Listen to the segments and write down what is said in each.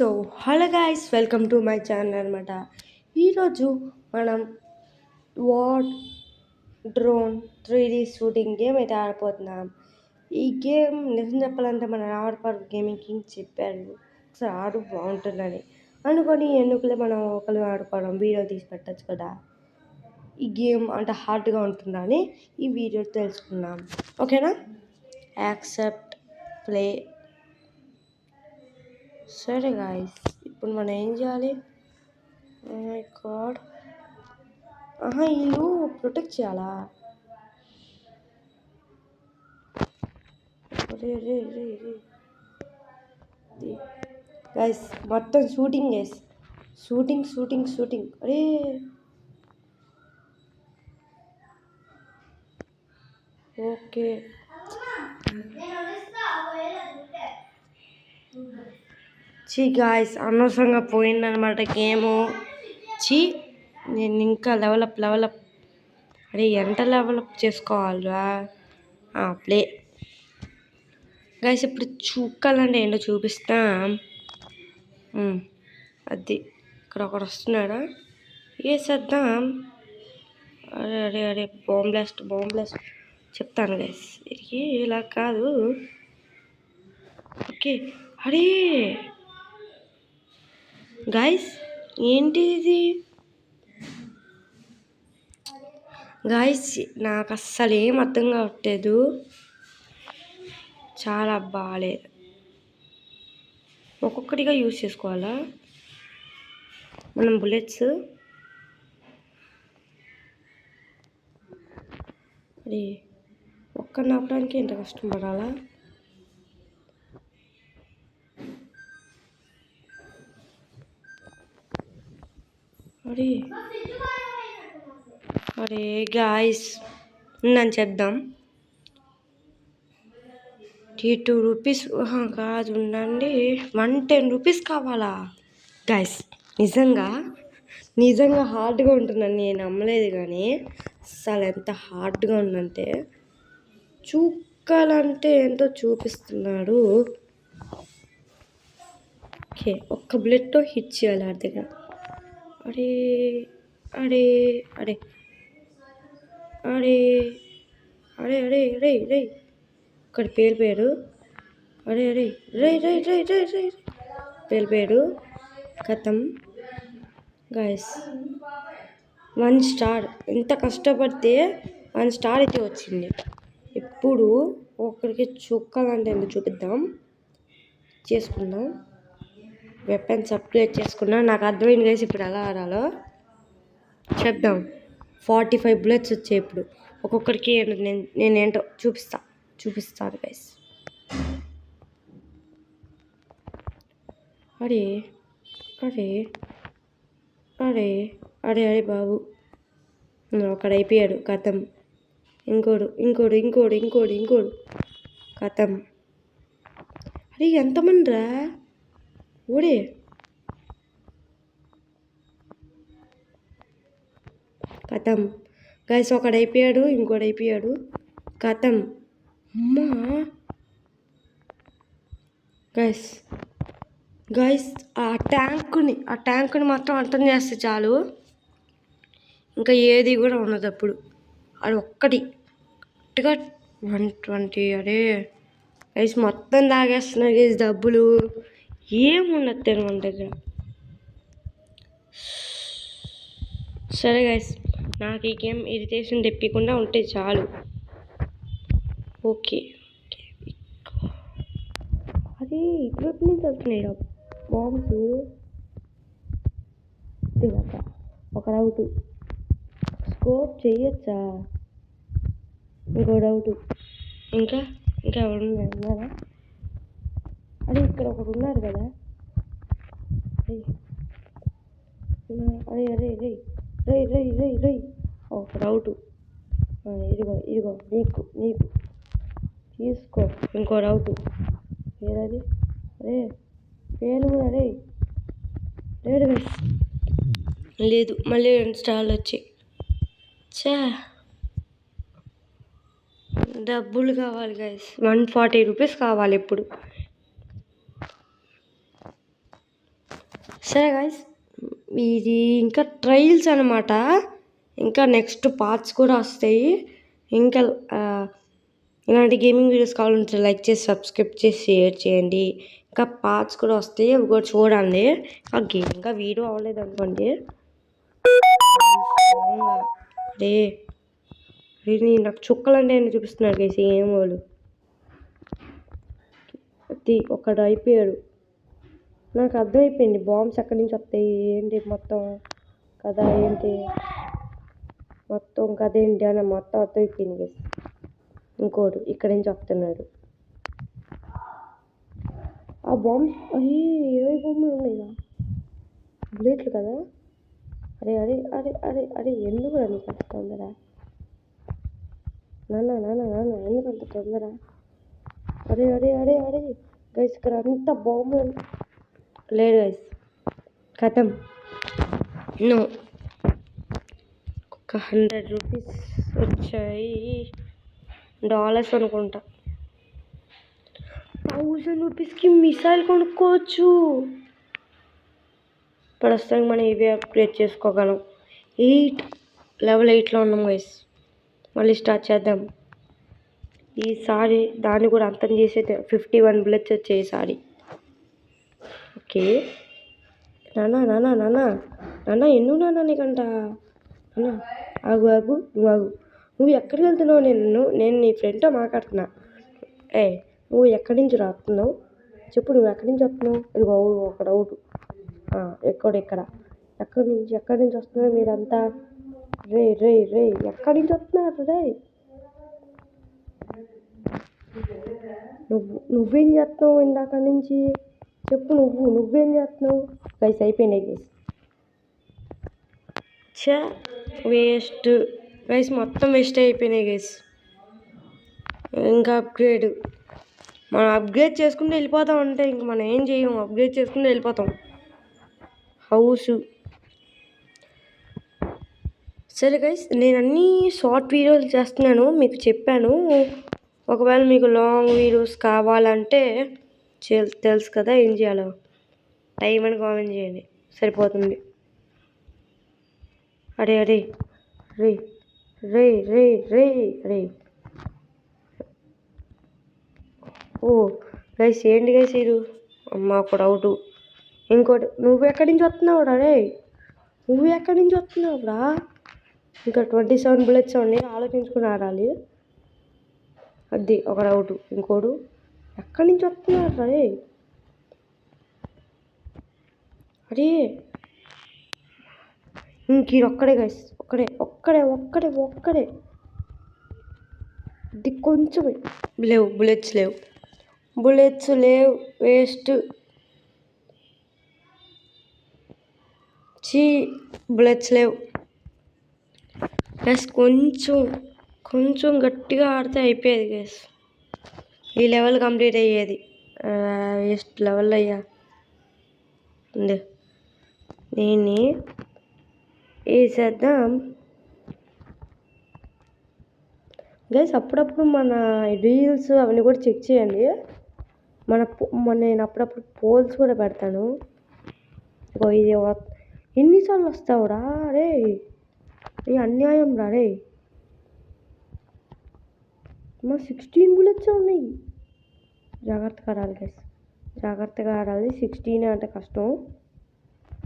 So hello guys, welcome to my channel అనమాట. ఈరోజు మనం war drone 3D shooting game అయితే ఆడిపోతున్నాం. ఈ గేమ్ నిజం చెప్పాలంటే మన రావడపాడు గేమింగ్ కింగ్ చెప్పారు ఒకసారి ఆడు బాగుంటుందని అనుకొని ఎందుకులే మనం ఒకరు ఆడుకోవడం, వీడియో తీసి పెట్టచ్చు కదా. ఈ గేమ్ అంటే హార్డ్గా ఉంటుందని ఈ వీడియో తెలుసుకున్నాం. ఓకేనా, యాక్సెప్ట్ ప్లే. సరే గాయస్, ఇప్పుడు మనం ఏం చేయాలి? ఓ మై గాడ్, వీళ్ళు ప్రొటెక్ట్ చేయాలా? రే రే రే రే గైస్, మొత్తం shooting guys, shooting shooting shooting. అరే ఓకే, చీ గాయస్, అనవసరంగా పోయిందనమాట గేము. చీ, నేను ఇంకా లెవలప్ అరే ఎంత లెవలప్ చేసుకోవాలిరా. ప్లే గాయస్, ఇప్పుడు చుక్కాలంటే ఏంటో చూపిస్తాం. అది ఇక్కడ ఒకడు వస్తున్నాడా, వేసేద్దాం. అరే అరే అరే బాంబ్ బ్లాస్ట్ చెప్తాను గైస్, ఇది ఇలా కాదు. ఓకే, అరే గాయస్ ఏంటి ఇది? గాయస్ నాకు అస్సలు ఏం అర్థం కావట్లేదు, చాలా బాగాలేదు. ఒక్కొక్కటిగా యూజ్ చేసుకోవాలా మనం బుల్లెట్స్? అది ఒక్కరిని ఆపడానికి ఎంత కష్టం పడాలా? అరే గాయస్, నన్ను చేద్దాం. ₹2 కాదు, ఉండండి, 110 రూపీస్ కావాలా? గాయస్ నిజంగా హార్డ్గా ఉంటుందని నేను నమ్మలేదు, కానీ అసలు ఎంత హార్డ్గా ఉందంటే చూక్కాలంటే ఏంటో చూపిస్తున్నాడు. ఓకే, ఒక్క బుల్లెట్తో హిట్ చేయాలి ఆడి దగ్గర. అరే అరే అరే అరే అరే అరే రే రే ఇక్కడ పేలిపోయాడు. అరే అరే రే రే రే రే రే పేలిపోయాడు. కథం గాయస్, 1 స్టార్. ఎంత కష్టపడితే 1 స్టార్ అయితే వచ్చింది. ఇప్పుడు ఒకరికి చుక్కాలంటే ఎందుకు చూపిద్దాం, చేసుకుందాం. వెపన్స్ అప్గ్రేడ్ చేసుకున్నా, నాకు అర్థమైంది గైస్ ఇప్పుడు ఎలా ఆడాలో చెప్దాం. 45 బుల్లెట్స్ వచ్చాయి ఇప్పుడు ఒక్కొక్కరికి. నేనేంటో చూపిస్తాను గైస్. అరే అరే అరే అరే అరే బాబు, ఒకడు అయిపోయాడు, కథం. ఇంకోడు కథం. అరే ఎంతమంది రా ఊడే. కథం గైస్, ఒకడు అయిపోయాడు, ఇంకోటి అయిపోయాడు, కథం. అమ్మా గైస్ ఆ ట్యాంకుని మాత్రం అర్థం చేస్తే చాలు, ఇంకా ఏది కూడా ఉండదు. అప్పుడు అది ఒక్కటి గట్టిగా 120. అరే గైస్ మొత్తం తాగేస్తున్నారు గైస్, డబ్బులు ఏముండదు మన దగ్గర. సరే గైస్, నాకు ఈ గేమ్ ఇరిటేషన్ తెప్పకుండా ఉంటే చాలు. ఓకే, అది ఇప్పుడు నుంచి వస్తున్నాయి బాంబ్స్. ఒక డౌట్, స్కోప్ చేయొచ్చా? ఇంకో డౌట్, ఇంకా ఉన్నారా? అదే ఇక్కడ ఒకడు ఉన్నారు కదా. అరే అరే రే రై రై రై రై ఒక డౌట్. ఇదిగో నీకు తీసుకో. ఇంకో డౌట్, ఏదది? అరే పేరు కూడా రే లేదు, మళ్ళీ 2 స్టార్లు వచ్చాయి. డబ్బులు కావాలి గైస్, 140 రూపీస్ కావాలి ఇప్పుడు. సరే గైస్, ఇది ఇంకా ట్రయల్స్ అనమాట. ఇంకా నెక్స్ట్ పార్ట్స్ కూడా వస్తాయి. ఇంకా ఇలాంటి గేమింగ్ వీడియోస్ కావాలంటే లైక్ చేసి సబ్స్క్రైబ్ చేసి షేర్ చేయండి. ఇంకా పార్ట్స్ కూడా వస్తాయి, అవి కూడా చూడండి. ఆ గేమ్ ఇంకా వీడియో అవ్వలేదు అనుకోండి. నాకు చుక్కలంటే అని చూపిస్తున్నారు గైస్ ఏం వాళ్ళు. అది ఒకడు అయిపోయాడు. నాకు అర్థమైపోయింది బాంబ్స్ ఎక్కడి నుంచి వస్తాయి ఏంటి మొత్తం కథ ఏంటి అని మొత్తం అర్థమైపోయింది గైస్. ఇంకోడు ఇక్కడి నుంచి వస్తున్నాడు. ఆ బాంబ్స్ ఏ బొమ్మలు ఉన్నాయిగా బుల్లెట్లు కదా. అరే అరే అరే అరే అరే ఎందుకు రా నీకు అంత తొందర? నాన్న ఎందుకంత తొందర? అరే అరే అరే అరే గైస్ ఇక్కడ అంతా బాంబులు లేదు గైస్. కథం నో. ఒక 100 రూపీస్ వచ్చాయి, డాలర్స్ అనుకుంటా. 1000 రూపీస్కి మిసైల్ కొనుక్కోవచ్చు. ప్రస్తుతానికి మనం ఇవే అప్గ్రేడ్ చేసుకోగలం. లెవెల్ 8లో ఉన్నాం గైస్. మళ్ళీ స్టార్ట్ చేద్దాం. ఈసారి దాన్ని కూడా అంతం చేసే 51 బుల్లెట్స్ వచ్చాయి ఈసారి. ఓకే నాన్న ఎందుకు నాన్న నీకంట? అన్న ఆగు నువ్వు ఎక్కడికి వెళ్తున్నావు? నేను నీ ఫ్రెండ్తో మాట్లాడుతున్నా. నువ్వు ఎక్కడి నుంచి రాస్తున్నావు చెప్పు. నువ్వు ఎక్కడి నుంచి వస్తున్నావు? ఇదిగో ఒక డౌట్. ఎక్కడి నుంచి వస్తున్నారు మీరంతా? రే ఎక్కడి నుంచి వస్తున్నారు? నువ్వేం చేస్తున్నావు ఇందాక నుంచి చెప్పు. నువ్వేం చేస్తున్నావు? గైస్ అయిపోయినాయి గైస్. వేస్ట్ గైస్, మొత్తం వేస్ట్ అయిపోయినాయి గైస్. ఇంకా మనం అప్గ్రేడ్ చేసుకుంటూ వెళ్ళిపోతాం. అంటే ఇంక మనం ఏం చేయం, అప్గ్రేడ్ చేసుకుంటూ వెళ్ళిపోతాం. హౌస్ సరే గైస్, నేను అన్నీ షార్ట్ వీడియోలు చేస్తున్నాను, మీకు చెప్పాను. ఒకవేళ మీకు లాంగ్ వీడియోస్ కావాలంటే తెలుసు కదా ఏం చేయాలో. టైం అని కామెంట్ చేయండి, సరిపోతుంది. అరే రే ఓ గైస్ ఏంటి గైస్ ఇది? అమ్మ ఒక డౌటు. ఇంకోటి, నువ్వు ఎక్కడి నుంచి వస్తున్నావురా? ఇంకా 27 బుల్లెట్స్ ఉన్నాయి, ఆలోచించుకుని ఆడాలి. అది ఒక డౌటు. ఇంకోడు ఎక్కడి నుంచి వస్తున్నారు రే? అరే ఇంక ఒక్కడే గైస్, ఒక్కడే. ఇది కొంచెం లేవు, బుల్లెట్స్ లేవు, వేస్ట్. బుల్లెట్స్ లేవు గైస్. కొంచెం గట్టిగా ఆడితే అయిపోయేది గైస్. ఈ లెవెల్ కంప్లీట్ అయ్యేది. వేస్ట్ లెవెల్ అయ్యా. దీన్ని వేసేద్దాం గైస్. అప్పుడప్పుడు మన రీల్స్ అవన్నీ కూడా చెక్ చేయండి. నేను అప్పుడప్పుడు పోల్స్ కూడా పెడతాను. ఇది ఎన్నిసార్లు వస్తావురా రే? ఇది అన్యాయం రా రే. మా 16 బుల్లెట్స్ ఉన్నాయి. జాగ్రత్తగా ఆడాలి 16 అంటే కష్టం.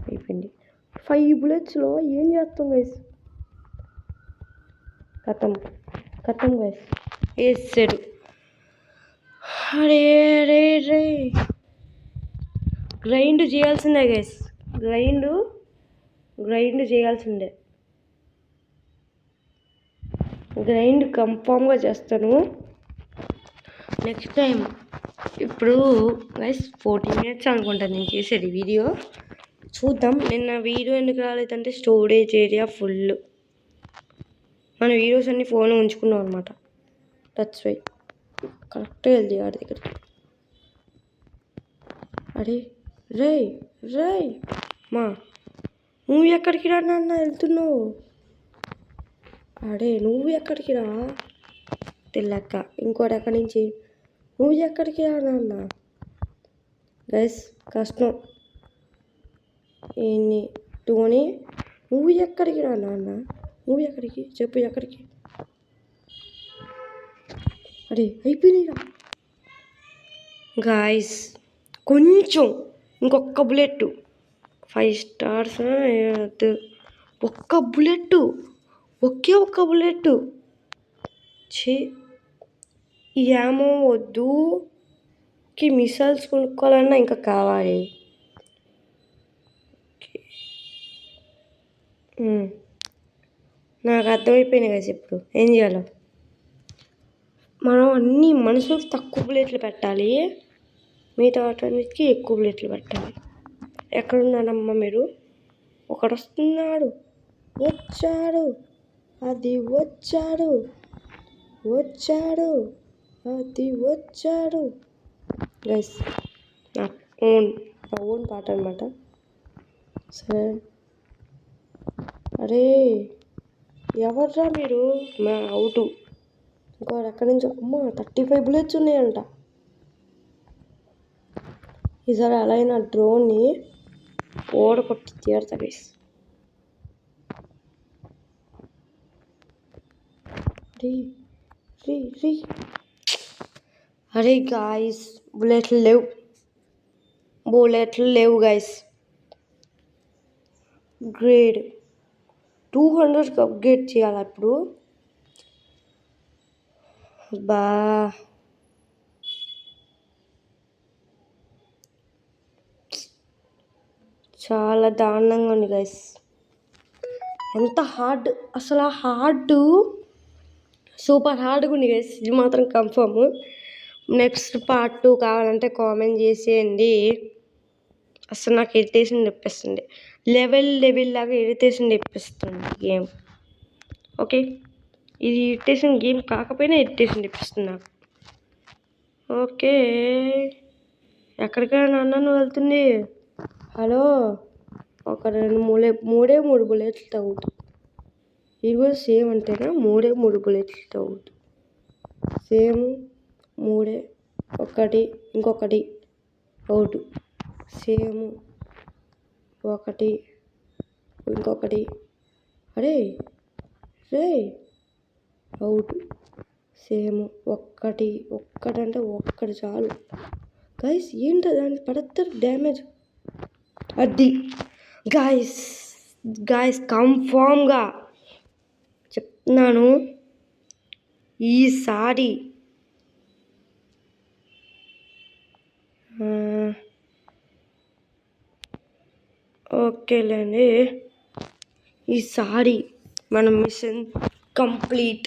అయిపోయింది. 5 బుల్లెట్స్లో ఏం చేస్తాం గైస్? కథం గైస్, వేసాడు. అరే గ్రైండ్ చేయాల్సిందే గైస్. గ్రైండ్ చేయాల్సిందే. గ్రైండ్ కన్ఫామ్గా చేస్తాను నెక్స్ట్ టైం. ఇప్పుడు గైస్ 40 మినిట్స్ అనుకుంటాను నేను చేసేది వీడియో. చూద్దాం. నిన్న వీడియో ఎందుకు రాలేదంటే స్టోరేజ్ ఏరియా ఫుల్. మన వీడియోస్ అన్నీ ఫోన్లో ఉంచుకున్నాం అనమాట. That's why. కరెక్ట్గా వెళ్ది ఆడి దగ్గరికి. అరే రే మా నువ్వు ఎక్కడికి రా నాన్న వెళ్తున్నావు? నువ్వు ఎక్కడికి రా తెల్లక్క? ఇంకోటి ఎక్కడి నుంచి? నువ్వు ఎక్కడికి రా నాన్న? గైస్ కష్టం. ఈయన్ని టూని నువ్వు ఎక్కడికి రా నాన్న, నువ్వు ఎక్కడికి చెప్పు, ఎక్కడికి? అరే అయిపోయినాయిరా గాయస్, కొంచెం ఇంకొక బుల్లెట్, 5 స్టార్స్. ఒక్క బుల్లెట్, ఒక్క బుల్లెట్. ఈ యామో వద్దు, మిసైల్స్ కొనుక్కోవాలన్నా ఇంకా కావాలి. నాకు అర్థమైపోయినాయి కదా ఇప్పుడు ఏం చేయాలో. మనం అన్ని మనుషులకు తక్కువ బుల్లెట్లు పెట్టాలి, మిగతా వాటన్నిటికీ ఎక్కువ బుల్లెట్లు పెట్టాలి. ఎక్కడున్నాడమ్మా మీరు? ఒకడు వస్తున్నాడు, వచ్చాడు, అది వచ్చాడు, అది వచ్చాడు. గైస్ నా ఓన్ పాట అనమాట. సరే, అరే ఎవర్రా మీరు? మా అవుటు. ఇంకోటి ఎక్కడి నుంచో, అమ్మా 35 బుల్లెట్స్ ఉన్నాయంట. ఈసారి అలా అయినా డ్రోన్ని ఓడగొట్టి తీరుతా గైస్. అరే గాయస్, బుల్లెట్లు లేవు గాయస్. గ్రేడ్ 200కి అప్గ్రేడ్ చేయాలి ఇప్పుడు. బా చాలా దారుణంగా ఉంది గైస్. ఎంత హార్డ్, అసలు ఆ సూపర్ హార్డ్గా ఉంది గైస్, ఇది మాత్రం కన్ఫర్మ్. నెక్స్ట్ పార్ట్ 2 కావాలంటే కామెంట్ చేసేయండి. అసలు నాకు ఇరిటేషన్ తెప్పిస్తుంది, లెవెల్ లాగా ఇరిటేషన్ తెప్పిస్తుంది గేమ్. ఓకే, ఇది ఇరిటేషన్ గేమ్ కాకపోయినా ఇరిటేషన్ తెప్పిస్తుంది నాకు. ఓకే, ఎక్కడికైనా నన్ను వెళ్తుంది? హలో, ఒక 3 బుల్లెట్లు తగ్గుతుంది. ఇది కూడా సేమ్ అంటేనా? 3 బుల్లెట్లు అవుట్, సేమ్ 3, ఒకటి ఇంకొకటి అవుట్, సేమ్ 1 ఇంకొకటి, అరే అవుట్, సేమ్ ఒక్కటంటే ఒక్కటి చాలు గైస్. ఏంటో దాన్ని పడతారు డ్యామేజ్. అది గాయస్ కన్ఫామ్గా చెప్తున్నాను, ఈసారి ఓకేలేండి, ఈసారి మన మిషన్ కంప్లీట్.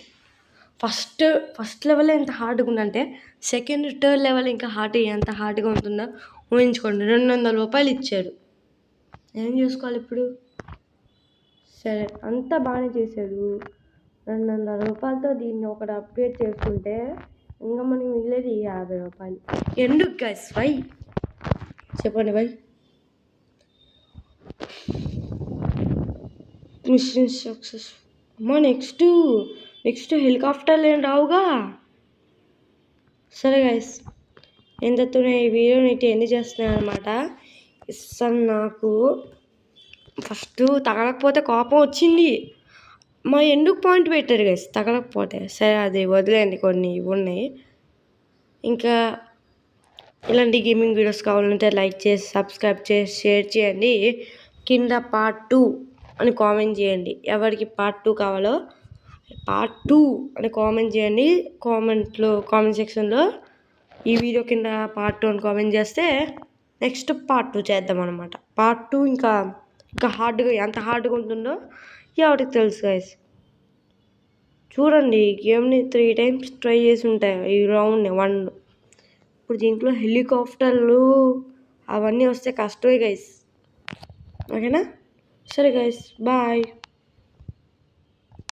ఫస్ట్ లెవెల్ ఎంత హార్డ్గా ఉందంటే సెకండ్, థర్డ్ లెవెల్ ఇంకా ఎంత హార్డ్గా ఉంటుందో ఊహించుకోండి. 200 రూపాయలు ఇచ్చాడు, ఏం చేసుకోవాలి ఇప్పుడు? సరే, అంతా బాగానే చేశాడు. 200 రూపాయలతో దీన్ని ఒకటి అప్గ్రేడ్ చేసుకుంటే ఇంకా మనకి మిగిలేది 50 రూపాయలు. ఎందుకు గైస్? వై చెప్పండి వై? Mission success. అమ్మా నెక్స్ట్ హెలికాప్టర్లు ఏం రావుగా. సరే గైస్, ఎంతతోనే ఈ వీడియోని ఎండ్ చేస్తున్నాను అనమాట. ఇస్తాను, నాకు ఫస్ట్ తగలకపోతే కోపం వచ్చింది. ఎందుకు పాయింట్ పెట్టారు గైస్ తగలకపోతే? సరే అది వదిలేండి, కొన్ని ఉన్నాయి. ఇంకా ఇలాంటి గేమింగ్ వీడియోస్ కావాలంటే లైక్ చేసి, సబ్స్క్రైబ్ చేసి, షేర్ చేయండి. కింద పార్ట్ 2 అని కామెంట్ చేయండి. ఎవరికి పార్ట్ 2 కావాలో పార్ట్ 2 అని కామెంట్ చేయండి. కామెంట్ సెక్షన్లో ఈ వీడియో కింద పార్ట్ 2 అని కామెంట్ చేస్తే నెక్స్ట్ పార్ట్ 2 చేద్దాం అనమాట. పార్ట్ 2 ఇంకా హార్డ్గా, ఎంత హార్డ్గా ఉంటుందో ఎవరికి తెలుసు గైస్. చూడండి, గేమ్ని 3 times ట్రై చేసి ఉంటాయి ఈ రౌండ్ని 1. ఇప్పుడు దీంట్లో హెలికాప్టర్లు అవన్నీ వస్తే కష్టమే గైస్. ఓకేనా? సరే గైస్, బాయ్.